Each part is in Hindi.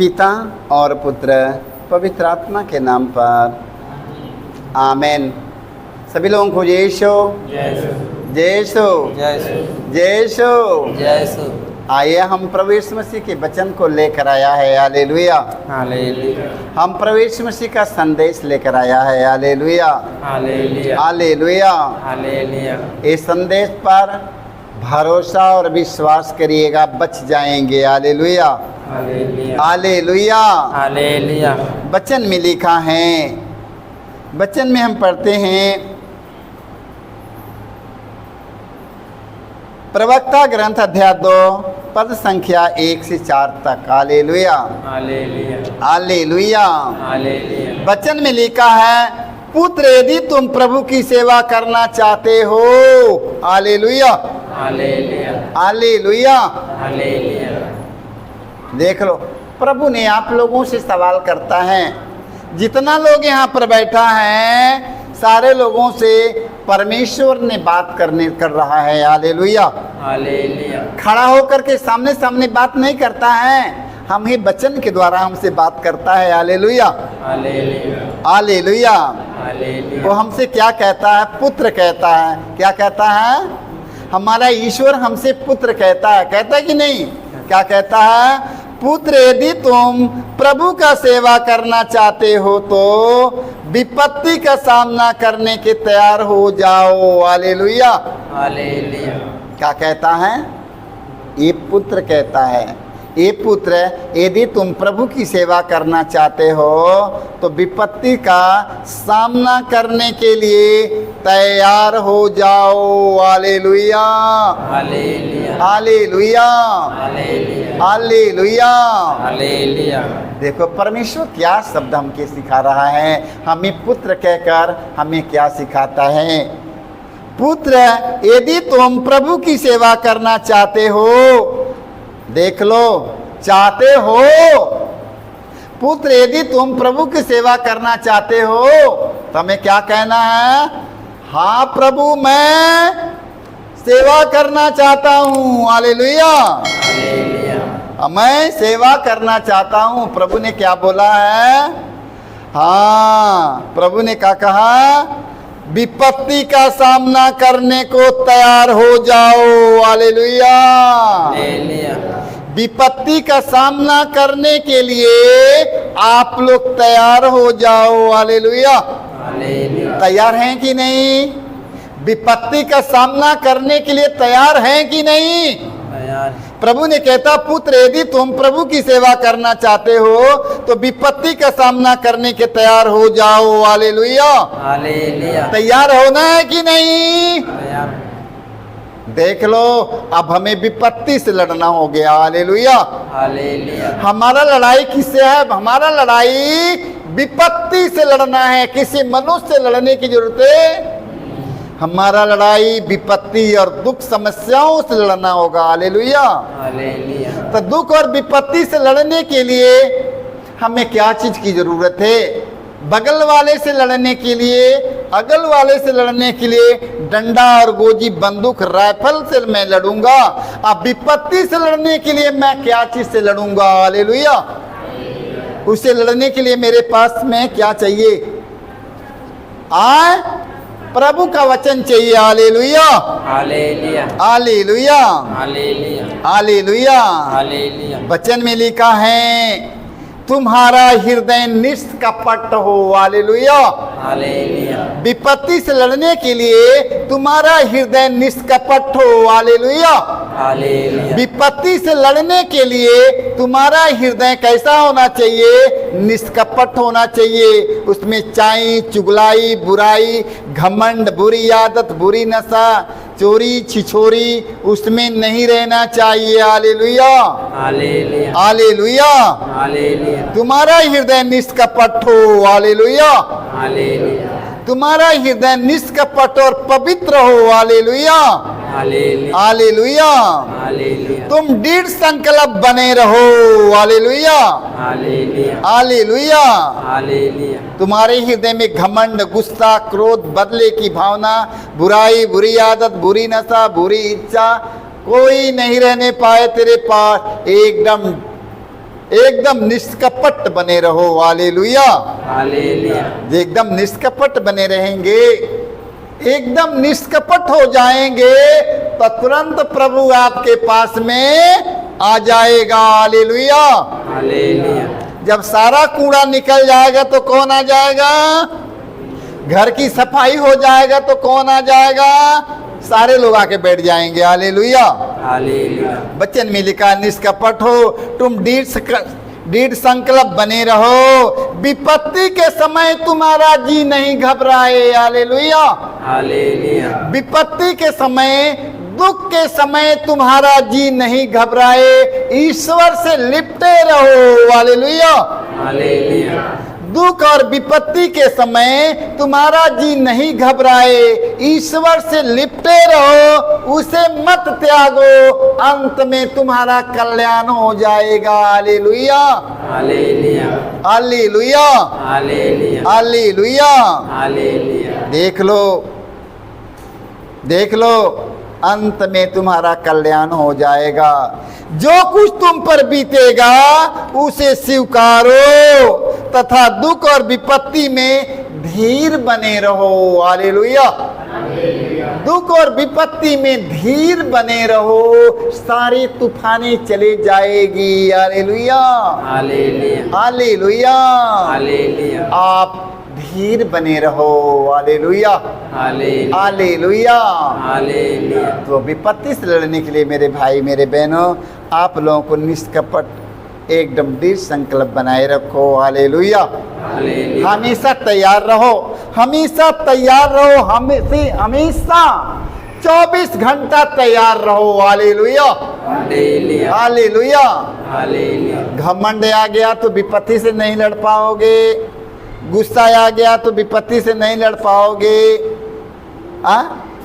पिता और पुत्र पवित्र आत्मा के नाम पर आमेन। सभी लोगों को जय यीशु जय यीशु जय यीशु जय यीशु। आइए हम प्रभु यीशु मसीह के वचन को लेकर आया है, हालेलुया हालेलुया। हम प्रभु यीशु मसीह का संदेश लेकर आया है, हालेलुया हालेलुया हालेलुया हालेलुया। इस संदेश पर भरोसा और विश्वास करिएगा, बच जाएंगे, हालेलुया हालेलुया हालेलुया। वचन में लिखा है, वचन में हम पढ़ते हैं प्रवक्ता ग्रंथ अध्याय 2 पद संख्या 1 से 4 तक, हालेलुया हालेलुया हालेलुया। वचन में लिखा है, पुत्र यदि तुम प्रभु की सेवा करना चाहते हो, हालेलुया हालेलुया हालेलुया हालेलुया। देख लो, प्रभु ने आप लोगों से सवाल करता है। जितना लोग यहाँ पर बैठा है, सारे लोगों से परमेश्वर ने बात कर रहा है, हालेलुया हालेलुया। खड़ा होकर के सामने सामने बात नहीं करता है, हम ही वचन के द्वारा हमसे बात करता है, हालेलुया हालेलुया हालेलुया हालेलुया। वो हमसे क्या कहता है? पुत्र कहता है। क्या कहता है? हमारा ईश्वर हमसे पुत्र कहता है, कहता है कि नहीं? क्या कहता है? पुत्र यदि तुम प्रभु का सेवा करना चाहते हो तो विपत्ति का सामना करने के तैयार हो जाओ, हालेलुया हालेलुया। क्या कहता है? ये पुत्र कहता है, ये पुत्र यदि तुम प्रभु की सेवा करना चाहते हो तो विपत्ति का सामना करने के लिए तैयार हो जाओ, hallelujah hallelujah hallelujah hallelujah hallelujah. देखो परमेश्वर क्या शब्द हमके सिखा रहा है, हमें पुत्र कहकर हमें क्या सिखाता है। पुत्र यदि तुम प्रभु की सेवा करना चाहते हो, देख लो, चाहते हो। पुत्र यदि तुम प्रभु की सेवा करना चाहते हो तो हमें क्या कहना है? हाँ प्रभु, मैं सेवा करना चाहता हूँ, हालेलुया मैं सेवा करना चाहता हूँ। प्रभु ने क्या बोला है? हाँ, प्रभु ने क्या कहा? विपत्ति का सामना करने को तैयार हो जाओ, हालेलुया। विपत्ति का सामना करने के लिए आप लोग तैयार हो जाओ, हालेलुया। तैयार हैं कि नहीं? विपत्ति का सामना करने के लिए तैयार हैं कि नहीं? प्रभु ने कहता, पुत्र यदि तुम प्रभु की सेवा करना चाहते हो तो विपत्ति का सामना करने के तैयार हो जाओ, हालेलुया हालेलुया। तैयार होना है कि नहीं? देख लो, अब हमें विपत्ति से लड़ना हो गया, हालेलुया हालेलुया। हमारा लड़ाई किससे है? हमारा लड़ाई विपत्ति से लड़ना है, किसी मनुष्य से लड़ने की जरूरत है। हमारा लड़ाई विपत्ति और दुख समस्याओं से लड़ना होगा, हालेलुया हालेलुया। तो दुख और विपत्ति से लड़ने के लिए हमें क्या चीज की जरूरत है? बगल वाले से लड़ने के लिए, अगल वाले से लड़ने के लिए डंडा और गोजी, बंदूक, राइफल से मैं लड़ूंगा। अब विपत्ति से लड़ने के लिए मैं क्या चीज से लड़ूंगा, हालेलुया। उससे लड़ने के लिए मेरे पास में क्या चाहिए? प्रभु का वचन चाहिए, hallelujah hallelujah hallelujah hallelujah hallelujah. वचन में लिखा है, तुम्हारा हृदय निष्कपट हो, हालेलुया हालेलुया। विपत्ति से लड़ने के लिए तुम्हारा हृदय निष्कपट हो, हालेलुया हालेलुया। विपत्ति से लड़ने के लिए तुम्हारा हृदय कैसा होना चाहिए? निष्कपट होना चाहिए। उसमें चाई, चुगलाई, बुराई, घमंड, बुरी आदत, बुरी नशा, चोरी, छिछोरी उसमें नहीं रहना चाहिए, हालेलुया हालेलुया हालेलुया हालेलुया। तुम्हारा हृदय निष्कपट हो, हालेलुया हालेलुया। तुम्हारा हृदय निष्कपट और पवित्र हो, हालेलुया हालेलुया हालेलुया। तुम दृढ़ संकल्प बने रहो, हालेलुया हालेलुया हालेलुया। तुम्हारे हृदय में घमंड, गुस्सा, क्रोध, बदले की भावना, बुराई, बुरी आदत, बुरी नशा, बुरी इच्छा कोई नहीं रहने पाए तेरे पास। एकदम एकदम निष्कपट बने रहो। हालेलुया, हालेलुया, एकदम निष्कपट बने रहेंगे, एकदम निष्कपट हो जाएंगे तो तुरंत प्रभु आपके पास में आ जाएगा। हालेलुया, हालेलुया, जब सारा कूड़ा निकल जाएगा तो कौन आ जाएगा? घर की सफाई हो जाएगा तो कौन आ जाएगा? सारे लोग आके बैठ जाएंगे। हालेलुया, हालेलुया, वचन में लिखा निष्कपट हो, तुम दृढ़ संकल्प बने रहो, विपत्ति के समय तुम्हारा जी नहीं घबराए। हालेलुया, हालेलुया, विपत्ति के समय, दुख के समय तुम्हारा जी नहीं घबराए, ईश्वर से लिपटे रहो। हालेलुया, हालेलुया, दुख और विपत्ति के समय तुम्हारा जी नहीं घबराए, ईश्वर से लिपटे रहो, उसे मत त्यागो, अंत में तुम्हारा कल्याण हो जाएगा। Hallelujah, hallelujah, hallelujah, hallelujah, hallelujah. Hallelujah, देख लो, अंत में तुम्हारा कल्याण हो जाएगा। जो कुछ तुम पर बीतेगा उसे स्वीकारो तथा दुख और विपत्ति में धीर बने रहो। हालेलुया, दुख और विपत्ति में धीर बने रहो, सारी तूफानें चले जाएगी। हालेलुया, हालेलुया, हालेलुया, हालेलुया, आप धीर बने रहो। Hallelujah, hallelujah, hallelujah. हालेलुया, तो विपत्ति से लड़ने के लिए मेरे भाई मेरे बहनों, आप लोगों को निष्कपट एकदम दृढ़ संकल्प बनाए रखो। हालेलुया, हालेलुया, हमेशा तैयार रहो, हमेशा तैयार रहो, हमेशा 24 घंटा तैयार रहो। Hallelujah, hallelujah, hallelujah. हालेलुया, घमंड आ गया तो विपत्ति से नहीं लड़ पाओगे, गुस्सा आ गया तो विपत्ति से नहीं लड़ पाओगे,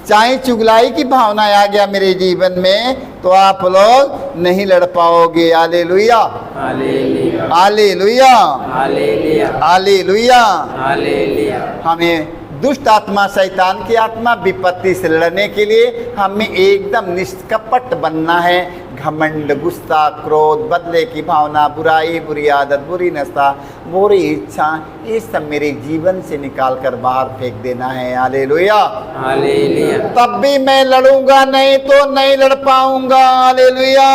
चाहे चुगलाई की भावना आ गया मेरे जीवन में तो आप लोग नहीं लड़ पाओगे। Hallelujah, hallelujah, hallelujah, hallelujah, hallelujah. Hallelujah, हमें दुष्ट आत्मा, शैतान की आत्मा, विपत्ति से लड़ने के लिए हमें एकदम निष्कपट बनना है। घमंड, गुस्सा, क्रोध, बदले की भावना, बुराई, बुरी आदत, बुरी नशा, बुरी इच्छा, ये सब मेरे जीवन से निकाल कर बाहर फेंक देना है। हालेलुया, हालेलुया, तब भी मैं लड़ूंगा, नहीं तो नहीं लड़ पाऊंगा। हालेलुया,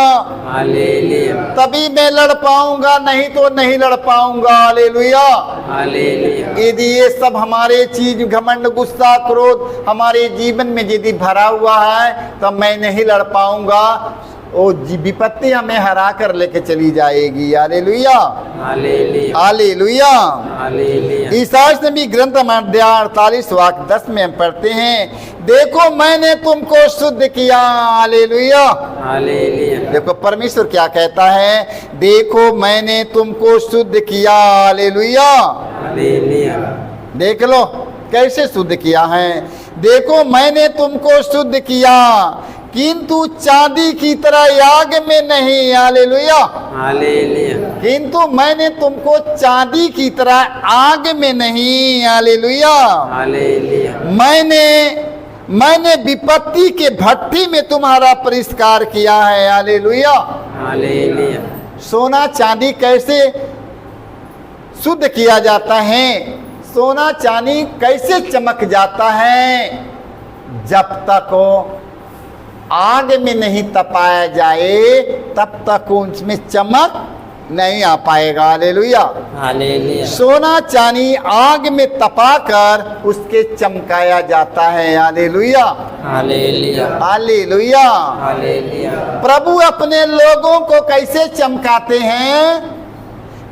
हालेलुया, तभी मैं लड़ पाऊंगा, नहीं तो नहीं लड़ पाऊंगा। हालेलुया, हालेलुया, यदि ये सब हमारे चीज, घमंड, गुस्सा, क्रोध हमारे जीवन में यदि भरा हुआ है तो मैं नहीं लड़ पाऊंगा, वो विपत्ति हमें हरा कर लेके चली जाएगी। Hallelujah, hallelujah, hallelujah. हालेलुया, ईसाई नबी ग्रंथ अध्याय 48 वाक्य 10 में हम पढ़ते हैं, देखो मैंने तुमको शुद्ध किया। हालेलुया, हालेलुया, देखो परमेश्वर क्या कहता है, देखो मैंने तुमको शुद्ध किया। हालेलुया, हालेलुया, देख लो कैसे शुद्ध किया है। देखो मैंने तुमको शुद्ध किया, किंतु चांदी की तरह आग में नहीं। हालेलुया, हालेलुया, किंतु मैंने तुमको चांदी की तरह आग में नहीं। हालेलुया, हालेलुया, मैंने विपत्ति के भट्ठी में तुम्हारा परिष्कार किया है। हालेलुया, हालेलुया, सोना चांदी कैसे शुद्ध किया जाता है, सोना चांदी कैसे चमक जाता है, जब तक वो आग में नहीं तपाया जाए तब तक उसमें चमक नहीं आ पाएगा। हालेलुया, हालेलुया, सोना चांदी आग में तपाकर उसके चमकाया जाता है। Hallelujah, hallelujah, hallelujah. हालेलुया, प्रभु अपने लोगों को कैसे चमकाते हैं,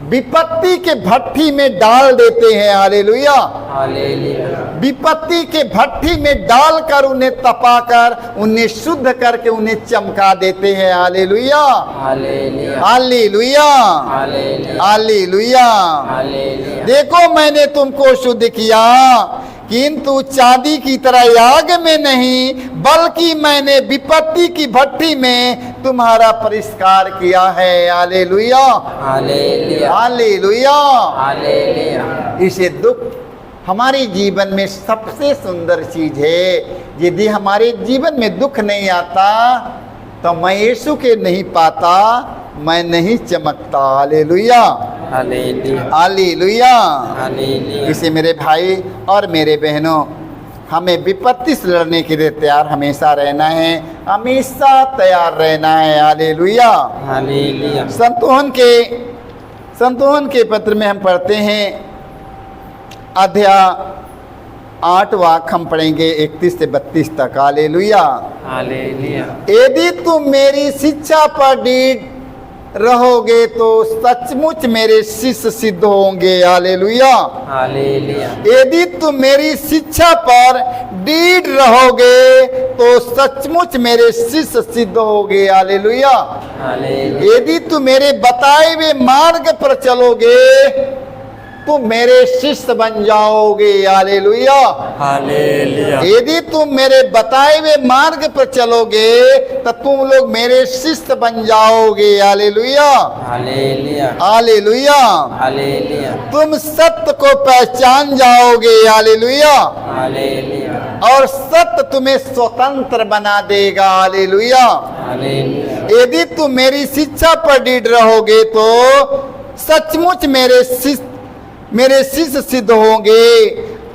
विपत्ति के भट्ठी में डाल देते हैं। हालेलुया, हालेलुया, विपत्ति के भट्ठी में डालकर उन्हें तपाकर उन्हें शुद्ध करके उन्हें चमका देते हैं। Hallelujah, hallelujah, hallelujah, hallelujah, hallelujah. Hallelujah, देखो मैंने तुमको शुद्ध किया, किंतु चांदी की तरह आग में नहीं, बल्कि मैंने विपत्ति की भट्ठी में तुम्हारा परिष्कार किया है। Hallelujah, hallelujah, hallelujah. हालेलुया, इसे दुख हमारे जीवन में सबसे सुंदर चीज है। यदि हमारे जीवन में दुख नहीं आता तो मैं यीशु के नहीं पाता, मैं नहीं चमकता। Hallelujah, hallelujah, hallelujah. हालेलुया, इसे मेरे भाई और मेरे बहनों, हमें विपत्ति से लड़ने के लिए तैयार हमेशा रहना है, हमेशा तैयार रहना है। हालेलुया। हालेलुया, संतोहन के पत्र में हम पढ़ते हैं अध्याय 8 वाक्य हम पढ़ेंगे 31 से 32 तक। हालेलुया। हालेलुया, यदि तुम मेरी शिक्षा पर डीठ रहोगे तो सचमुच मेरे शिष्य सिद्ध होंगे। हालेलुया। हालेलुया, यदि तुम मेरी शिक्षा पर डीठ रहोगे तो सचमुच मेरे शिष्य सिद्ध होगे। हालेलुया। हालेलुया, यदि तुम मेरे बताए हुए मार्ग पर चलोगे तुम मेरे शिष्य बन जाओगे। हालेलुया। हालेलुया, यदि तुम मेरे बताए हुए मार्ग पर चलोगे तो तुम लोग मेरे शिष्य बन जाओगे। Hallelujah, hallelujah, hallelujah. हालेलुया, तुम सत्य को पहचान जाओगे। हालेलुया। हालेलुया, और सत्य तुम्हें स्वतंत्र बना देगा। हालेलुया। हालेलुया, यदि तुम मेरी शिक्षा पर डीठ रहोगे तो सचमुच मेरे शिष्य सिद्ध होंगे।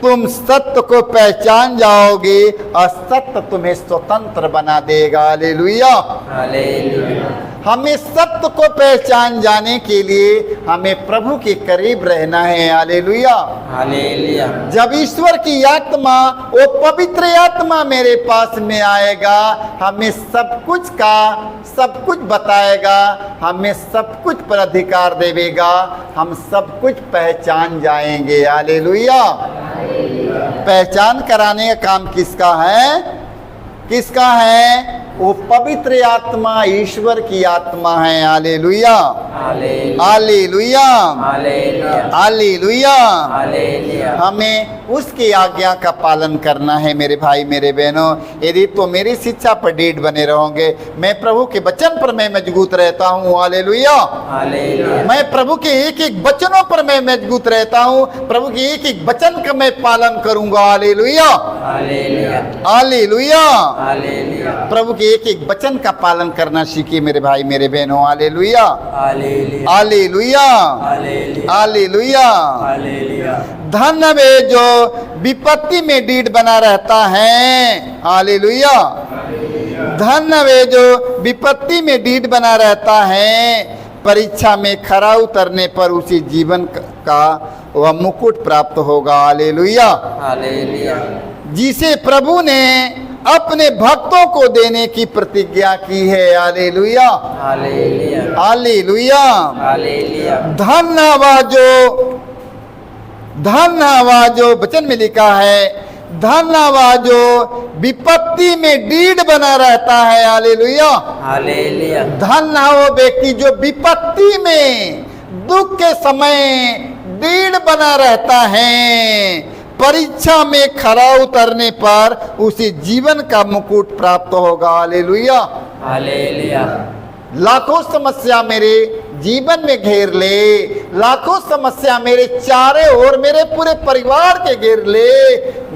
तुम सत्य को पहचान जाओगे और सत्य तुम्हें स्वतंत्र बना देगा। हालेलुया। हालेलुया, हमें सत्य को पहचान जाने के लिए हमें प्रभु के करीब रहना है। हालेलुया। हालेलुया, जब ईश्वर की आत्मा, वो पवित्र आत्मा मेरे पास में आएगा, हमें सब कुछ बताएगा, हमें सब कुछ पर अधिकार देवेगा, हम सब कुछ पहचान जाएंगे। हालेलुया। पहचान कराने का काम किसका है? किसका है? वो पवित्र आत्मा, ईश्वर की आत्मा है। Hallelujah, hallelujah, hallelujah, hallelujah, hallelujah. Hallelujah, हमें उसकी आज्ञा का पालन करना है मेरे भाई मेरे बहनों। यदि तो मेरी शिक्षा पर डीठ बने रहोगे, मैं प्रभु के वचन पर मैं मजबूत रहता हूँ। हालेलुया। हालेलुया, मैं प्रभु के एक एक वचनों पर मैं मजबूत रहता हूँ, प्रभु के एक एक वचन का मैं पालन करूंगा। Hallelujah, hallelujah, hallelujah. हालेलुया, प्रभु के एक एक वचन का पालन करना सीखिए मेरे भाई मेरे बहनों। Hallelujah, hallelujah, hallelujah, hallelujah, hallelujah. Hallelujah, धन्य वे जो विपत्ति में डीठ बना रहता है। हालेलुया। धन्य वे जो विपत्ति में डीठ बना रहता है, परीक्षा में खरा उतरने पर उसे जीवन का वह मुकुट प्राप्त होगा। हालेलुया। हालेलुया, जिसे प्रभु ने अपने भक्तों को देने की प्रतिज्ञा की है। Hallelujah, hallelujah, hallelujah. हालेलुया, धन्यवाद जो वचन में लिखा है, धन्यवाद जो विपत्ति में डीठ बना रहता है। हालेलुया। हालेलुया, धन्य वो व्यक्ति जो विपत्ति में, दुख के समय डीठ बना रहता है, परीक्षा में खरा उतरने पर उसे जीवन का मुकुट प्राप्त होगा। हालेलुया। हालेलुया, लाखों समस्या मेरे जीवन में घेर ले, लाखों समस्या मेरे चारे ओर मेरे पूरे परिवार के घेर ले,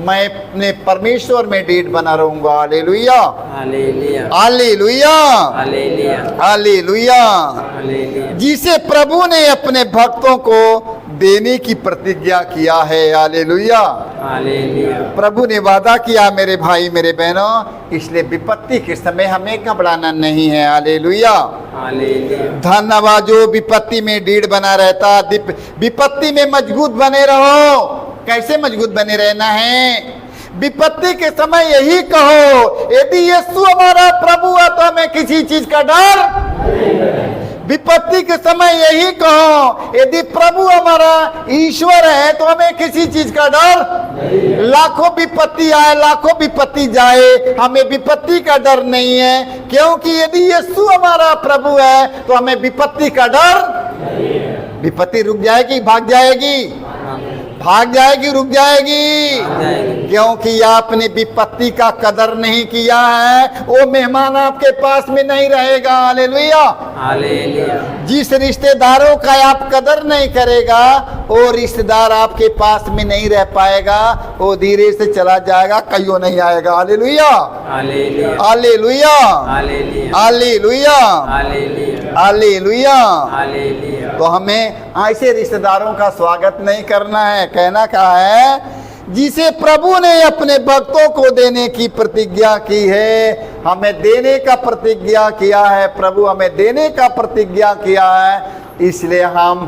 मैं अपने परमेश्वर में डीठ बना रहूंगा। Hallelujah, hallelujah, hallelujah, hallelujah, hallelujah. Hallelujah, जिसे प्रभु ने अपने भक्तों को देने की प्रतिज्ञा किया है। हालेलुया। हालेलुया, प्रभु ने वादा किया मेरे भाई मेरे बहनों, इसलिए विपत्ति के समय हमें घबराना नहीं है। हालेलुया। हालेलुया, धन्यवाद जो विपत्ति में डीठ बना रहता, विपत्ति में मजबूत बने रहो। कैसे मजबूत बने रहना है? विपत्ति के समय यही कहो, यदि यीशु हमारा प्रभु है तो हमें किसी चीज का डर। विपत्ति के समय यही कहो, यदि प्रभु हमारा ईश्वर है तो हमें किसी चीज का डर। लाखों विपत्ति आए, लाखों विपत्ति जाए, हमें विपत्ति का डर नहीं है, क्योंकि यदि यीशु हमारा प्रभु है तो हमें विपत्ति का डर। विपत्ति रुक जाएगी, भाग जाएगी, भाग जाएगी, रुक जाएगी, क्योंकि आपने विपत्ति का कदर नहीं किया है, वो मेहमान आपके पास में नहीं रहेगा। हालेलुया, हालेलुया, जिस रिश्तेदारों का आप कदर नहीं करेगा, वो रिश्तेदार आपके पास में नहीं रह पाएगा, वो धीरे से चला जाएगा, कहियो नहीं आएगा। Hallelujah, hallelujah, hallelujah, hallelujah, hallelujah. Hallelujah, hallelujah. Hallelujah. तो हमें ऐसे रिश्तेदारों का स्वागत नहीं करना है। कहना क्या है? जिसे प्रभु ने अपने भक्तों को देने की प्रतिज्ञा की है, हमें देने का प्रतिज्ञा किया है, प्रभु हमें देने का प्रतिज्ञा किया है, इसलिए हम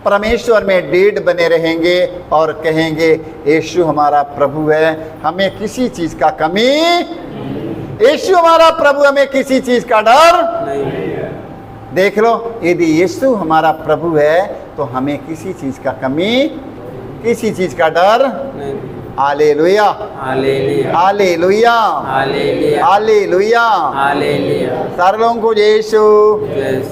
परमेश्वर में डेढ़ बने रहेंगे और कहेंगे यीशु हमारा प्रभु है, हमें किसी चीज का कमी, यीशु हमारा प्रभु, हमें किसी चीज का डर नहीं है। देख लो, यदि यीशु हमारा प्रभु है तो हमें किसी चीज का कमी, किसी चीज का डर। नहीं। Hallelujah, hallelujah. Hallelujah, hallelujah. Hallelujah. Hallelujah. सारे लोगों को यीशु जय